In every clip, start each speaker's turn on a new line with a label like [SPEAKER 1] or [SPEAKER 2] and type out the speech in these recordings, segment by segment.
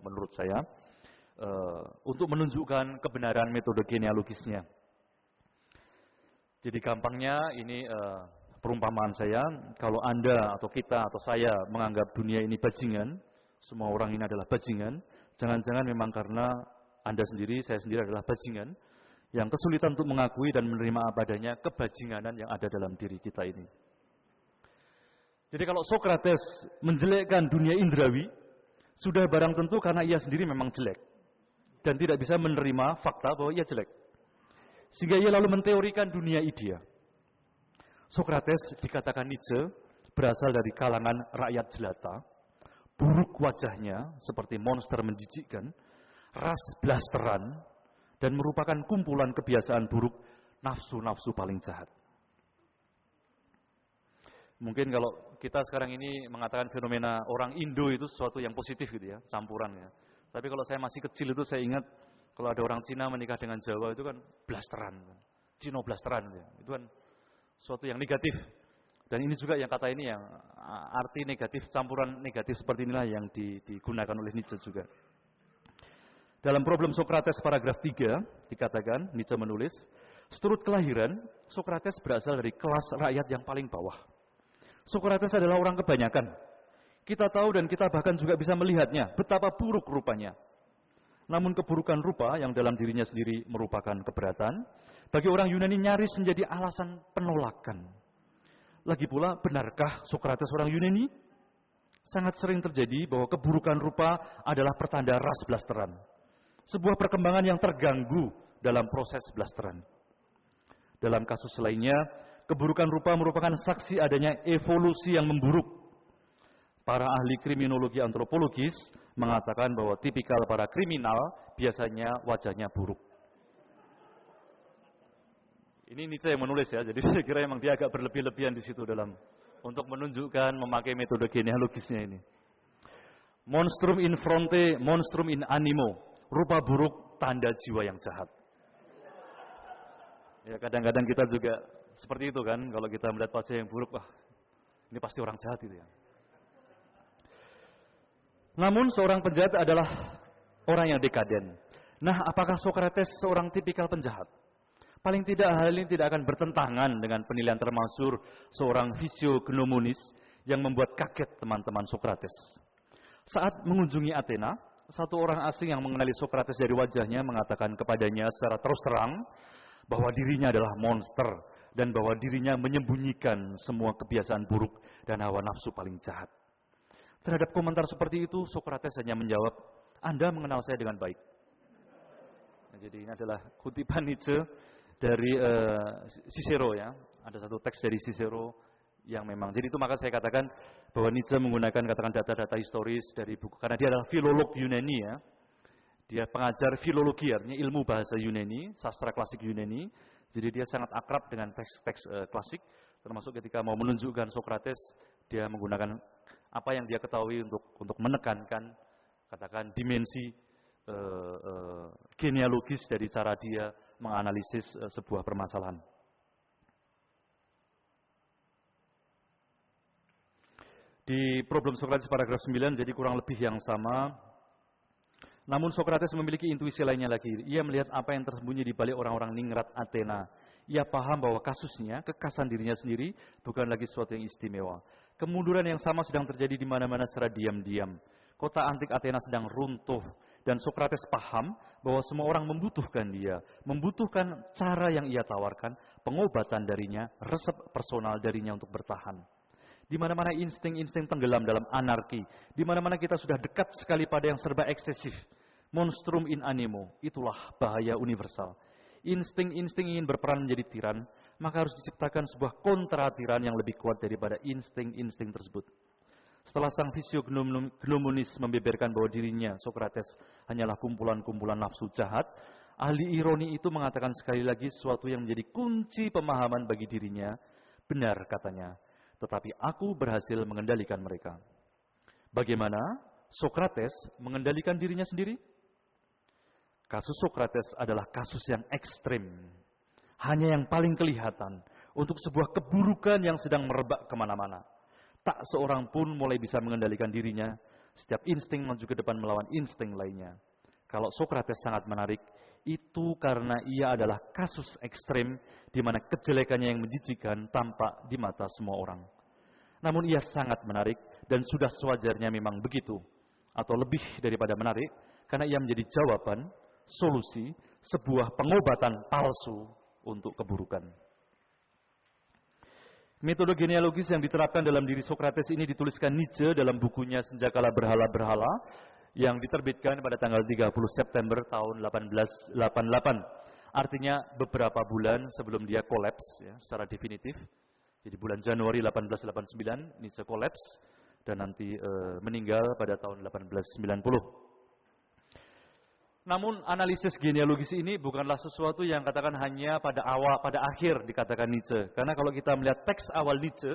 [SPEAKER 1] menurut saya, untuk menunjukkan kebenaran metode genealogisnya. Jadi gampangnya ini perumpamaan saya, kalau Anda atau kita atau saya menganggap dunia ini bajingan, semua orang ini adalah bajingan, jangan-jangan memang karena Anda sendiri, saya sendiri adalah bajingan, yang kesulitan untuk mengakui dan menerima apa adanya kebajinganan yang ada dalam diri kita ini. Jadi kalau Sokrates menjelekkan dunia indrawi, sudah barang tentu karena ia sendiri memang jelek. Dan tidak bisa menerima fakta bahwa ia jelek. Sehingga ia lalu menteorikan dunia idea. Sokrates dikatakan Nietzsche berasal dari kalangan rakyat jelata, buruk wajahnya seperti monster menjijikkan, ras blasteran, dan merupakan kumpulan kebiasaan buruk nafsu-nafsu paling jahat. Mungkin kalau kita sekarang ini mengatakan fenomena orang Indo itu sesuatu yang positif gitu ya, campuran ya. Tapi kalau saya masih kecil itu saya ingat kalau ada orang Cina menikah dengan Jawa itu kan blasteran, Cino blasteran ya. Itu kan sesuatu yang negatif. Dan ini juga yang kata ini yang arti negatif, campuran negatif seperti inilah yang digunakan oleh Nietzsche juga. Dalam Problem Sokrates paragraf 3 dikatakan, Nietzsche menulis, seturut kelahiran, Sokrates berasal dari kelas rakyat yang paling bawah. Sokrates adalah orang kebanyakan. Kita tahu dan kita bahkan juga bisa melihatnya, betapa buruk rupanya. Namun keburukan rupa yang dalam dirinya sendiri merupakan keberatan, bagi orang Yunani nyaris menjadi alasan penolakan. Lagi pula, benarkah Sokrates orang Yunani? Sangat sering terjadi bahwa keburukan rupa adalah pertanda ras blasteran. Sebuah perkembangan yang terganggu dalam proses blasteran. Dalam kasus lainnya, keburukan rupa merupakan saksi adanya evolusi yang memburuk. Para ahli kriminologi antropologis mengatakan bahwa tipikal para kriminal biasanya wajahnya buruk. Ini Nietzsche yang menulis ya, jadi saya kira memang dia agak berlebih-lebihan di situ dalam untuk menunjukkan memakai metode genealogisnya ini. Monstrum in fronte, monstrum in animo. Rupa buruk, tanda jiwa yang jahat. Ya kadang-kadang kita juga seperti itu kan, kalau kita melihat wajah yang buruk, wah ini pasti orang jahat itu ya. Namun seorang penjahat adalah orang yang dekaden. Nah, apakah Sokrates seorang tipikal penjahat? Paling tidak hal ini tidak akan bertentangan dengan penilaian termasyhur seorang fisiognomonis yang membuat kaget teman-teman Sokrates. Saat mengunjungi Athena, satu orang asing yang mengenali Sokrates dari wajahnya mengatakan kepadanya secara terus terang bahwa dirinya adalah monster dan bahwa dirinya menyembunyikan semua kebiasaan buruk dan hawa nafsu paling jahat. Terhadap komentar seperti itu, Sokrates hanya menjawab, Anda mengenal saya dengan baik. Nah, jadi ini adalah kutipan Nietzsche dari Cicero ya. Ada satu teks dari Cicero yang memang. Jadi itu maka saya katakan bahwa Nietzsche menggunakan katakan data-data historis dari buku. Karena dia adalah filolog Yunani ya. Dia pengajar filologi, artinya ilmu bahasa Yunani, sastra klasik Yunani. Jadi dia sangat akrab dengan teks-teks klasik. Termasuk ketika mau menunjukkan Sokrates, dia menggunakan apa yang dia ketahui untuk menekankan katakan dimensi genealogis dari cara dia menganalisis sebuah permasalahan. Di Problem Sokrates paragraf 9 jadi kurang lebih yang sama. Namun Sokrates memiliki intuisi lainnya lagi. Ia melihat apa yang tersembunyi di balik orang-orang ningrat Athena. Ia paham bahwa kasusnya, kekasan dirinya sendiri, bukan lagi sesuatu yang istimewa. Kemunduran yang sama sedang terjadi di mana-mana secara diam-diam. Kota antik Athena sedang runtuh. Dan Sokrates paham bahwa semua orang membutuhkan dia. Membutuhkan cara yang ia tawarkan, pengobatan darinya, resep personal darinya untuk bertahan. Di mana-mana insting-insting tenggelam dalam anarki. Di mana-mana kita sudah dekat sekali pada yang serba eksesif. Monstrum in animo, itulah bahaya universal. Insting-insting ingin berperan menjadi tiran, maka harus diciptakan sebuah kontra-tiran yang lebih kuat daripada insting-insting tersebut. Setelah sang fisiognomonis membeberkan bahwa dirinya, Sokrates, hanyalah kumpulan-kumpulan nafsu jahat, ahli ironi itu mengatakan sekali lagi sesuatu yang menjadi kunci pemahaman bagi dirinya. Benar katanya, tetapi aku berhasil mengendalikan mereka. Bagaimana Sokrates mengendalikan dirinya sendiri? Kasus Sokrates adalah kasus yang ekstrim. Hanya yang paling kelihatan untuk sebuah keburukan yang sedang merebak kemana-mana. Tak seorang pun mulai bisa mengendalikan dirinya Setiap insting maju ke depan melawan insting lainnya. Kalau Sokrates sangat menarik, itu karena ia adalah kasus ekstrem di mana kejelekannya yang menjijikan tampak di mata semua orang. Namun ia sangat menarik dan sudah sewajarnya memang begitu. Atau lebih daripada menarik, karena ia menjadi jawaban, solusi, sebuah pengobatan palsu untuk keburukan. Metode genealogis yang diterapkan dalam diri Sokrates ini dituliskan Nietzsche dalam bukunya Senjakala Berhala-Berhala yang diterbitkan pada tanggal 30 September tahun 1888. Artinya beberapa bulan sebelum dia kolaps ya, secara definitif. Jadi bulan Januari 1889 Nietzsche kolaps dan nanti meninggal pada tahun 1890. Namun analisis genealogis ini bukanlah sesuatu yang katakan hanya pada akhir dikatakan Nietzsche. Karena kalau kita melihat teks awal Nietzsche,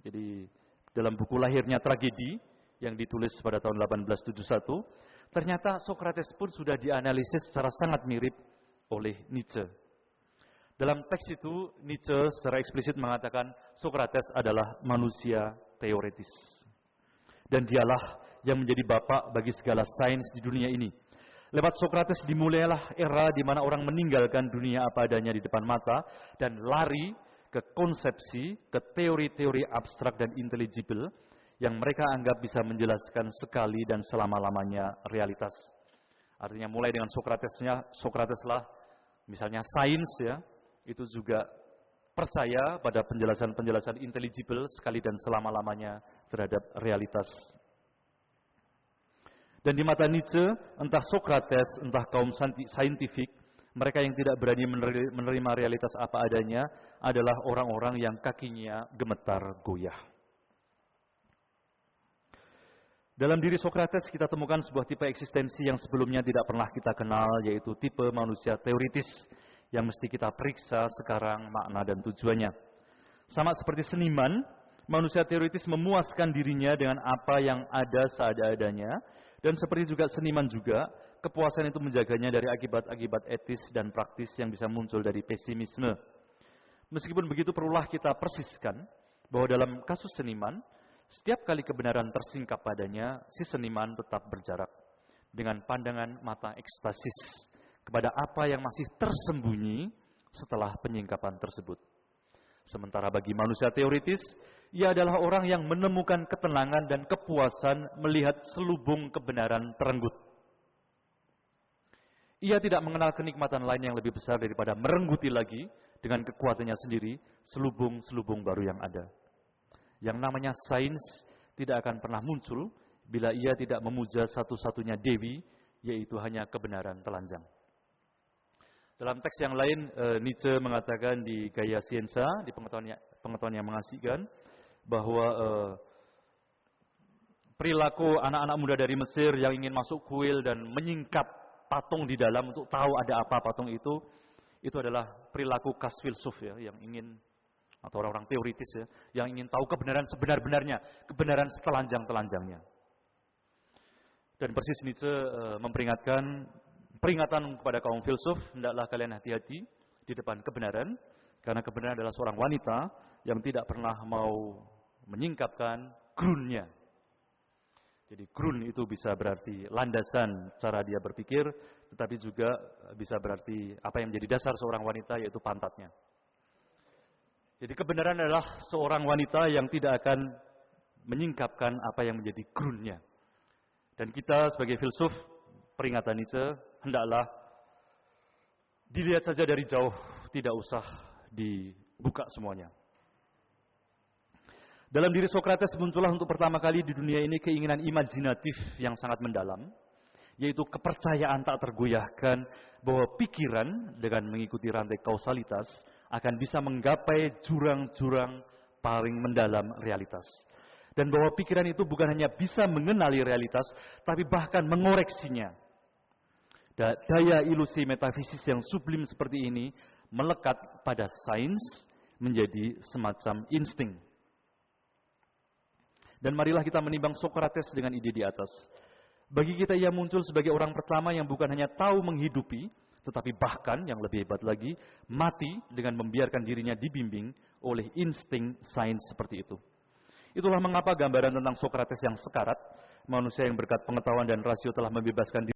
[SPEAKER 1] jadi dalam buku Lahirnya Tragedi yang ditulis pada tahun 1871, ternyata Sokrates pun sudah dianalisis secara sangat mirip oleh Nietzsche. Dalam teks itu Nietzsche secara eksplisit mengatakan Sokrates adalah manusia teoretis. Dan dialah yang menjadi bapak bagi segala sains di dunia ini. Lewat Sokrates dimulailah era di mana orang meninggalkan dunia apa adanya di depan mata dan lari ke konsepsi, ke teori-teori abstrak dan intelligible yang mereka anggap bisa menjelaskan sekali dan selama-lamanya realitas. Artinya mulai dengan Sokrateslah misalnya sains ya, itu juga percaya pada penjelasan-penjelasan intelligible sekali dan selama-lamanya terhadap realitas. Dan di mata Nietzsche, entah Sokrates, entah kaum saintifik, mereka yang tidak berani menerima realitas apa adanya adalah orang-orang yang kakinya gemetar goyah. Dalam diri Sokrates kita temukan sebuah tipe eksistensi yang sebelumnya tidak pernah kita kenal, yaitu tipe manusia teoritis yang mesti kita periksa sekarang makna dan tujuannya. Sama seperti seniman, manusia teoritis memuaskan dirinya dengan apa yang ada seadanya. Dan seperti juga seniman juga, kepuasan itu menjaganya dari akibat-akibat etis dan praktis yang bisa muncul dari pesimisme. Meskipun begitu perlulah kita persiskan bahwa dalam kasus seniman, setiap kali kebenaran tersingkap padanya, si seniman tetap berjarak dengan pandangan mata ekstasis kepada apa yang masih tersembunyi setelah penyingkapan tersebut. Sementara bagi manusia teoritis, ia adalah orang yang menemukan ketenangan dan kepuasan melihat selubung kebenaran terenggut. Ia tidak mengenal kenikmatan lain yang lebih besar daripada merengguti lagi dengan kekuatannya sendiri selubung-selubung baru yang ada. Yang namanya sains tidak akan pernah muncul bila ia tidak memuja satu-satunya dewi, yaitu hanya kebenaran telanjang. Dalam teks yang lain, Nietzsche mengatakan di Gaya Scienza, di pengetahuan yang mengasihkan, bahwa perilaku anak-anak muda dari Mesir yang ingin masuk kuil dan menyingkap patung di dalam untuk tahu ada apa patung itu adalah perilaku khas filsuf ya, yang ingin, atau orang-orang teoritis ya, yang ingin tahu kebenaran sebenar-benarnya, kebenaran setelanjang-telanjangnya. Dan persis Nietzsche memperingatkan, peringatan kepada kaum filsuf, hendaklah kalian hati-hati di depan kebenaran, karena kebenaran adalah seorang wanita yang tidak pernah mau menyingkapkan grunnya. Jadi grun itu bisa berarti landasan cara dia berpikir, tetapi juga bisa berarti apa yang menjadi dasar seorang wanita, yaitu pantatnya. Jadi kebenaran adalah seorang wanita yang tidak akan menyingkapkan apa yang menjadi grunnya. Dan kita sebagai filsuf, peringatan Nietzsche, hendaklah dilihat saja dari jauh, tidak usah dibuka semuanya. Dalam diri Sokrates muncullah untuk pertama kali di dunia ini keinginan imajinatif yang sangat mendalam, yaitu kepercayaan tak tergoyahkan bahwa pikiran dengan mengikuti rantai kausalitas akan bisa menggapai jurang-jurang paling mendalam realitas. Dan bahwa pikiran itu bukan hanya bisa mengenali realitas, tapi bahkan mengoreksinya. Daya ilusi metafisis yang sublim seperti ini melekat pada sains menjadi semacam insting. Dan marilah kita menimbang Sokrates dengan ide di atas. Bagi kita ia muncul sebagai orang pertama yang bukan hanya tahu menghidupi, tetapi bahkan yang lebih hebat lagi, mati dengan membiarkan dirinya dibimbing oleh insting sains seperti itu. Itulah mengapa gambaran tentang Sokrates yang sekarat manusia yang berkat pengetahuan dan rasio telah membebaskan diri